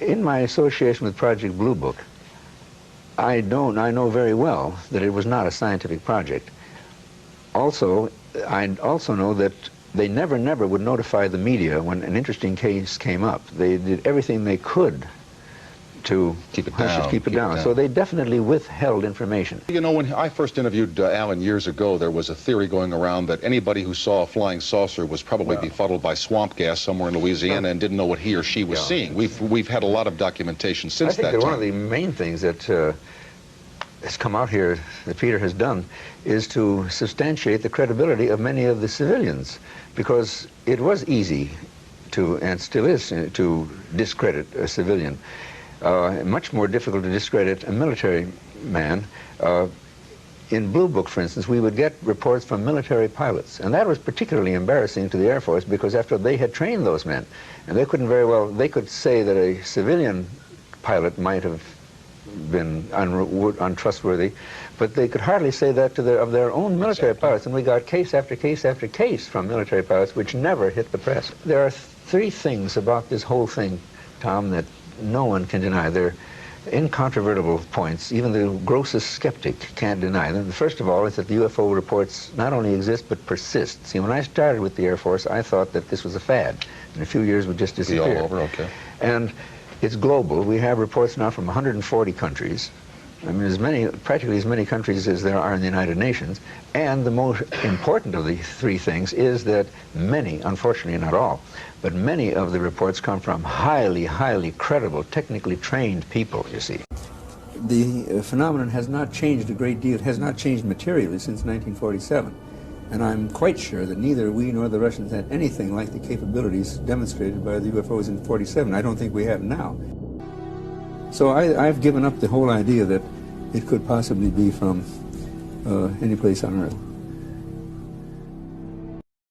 In my association with Project Blue Book, I know very well that it was not a scientific project. Also, I also know that they never would notify the media when an interesting case came up. They did everything they could to keep it down. So they definitely withheld information. You know, when I first interviewed Alan years ago, there was a theory going around that anybody who saw a flying saucer was probably befuddled by swamp gas somewhere in Louisiana and didn't know what he or she was seeing. We've had a lot of documentation since that time. I think that one of the main things that has come out here that Peter has done is to substantiate the credibility of many of the civilians, because it was easy to, and still is, to discredit a civilian. Much more difficult to discredit a military man. In Blue Book, for instance, we would get reports from military pilots, and that was particularly embarrassing to the Air Force, because after they had trained those men, and they couldn't very well, they could say that a civilian pilot might have been untrustworthy, but they could hardly say that to of their own military pilots, and we got case after case after case from military pilots which never hit the press. There are three things about this whole thing, Tom, that no one can deny. They're incontrovertible points. Even the grossest skeptic can't deny them. First of all is that the UFO reports not only exist but persist. See, when I started with the Air Force, I thought that this was a fad. In a few years would just disappear. Be all over, okay. And it's global. We have reports now from 140 countries. I mean, practically as many countries as there are in the United Nations. And the most important of the three things is that many, unfortunately not all, but many of the reports come from highly, highly credible, technically trained people, you see. The phenomenon has not changed a great deal. It has not changed materially since 1947. And I'm quite sure that neither we nor the Russians had anything like the capabilities demonstrated by the UFOs in 47. I don't think we have now. So I've given up the whole idea that it could possibly be from any place on Earth.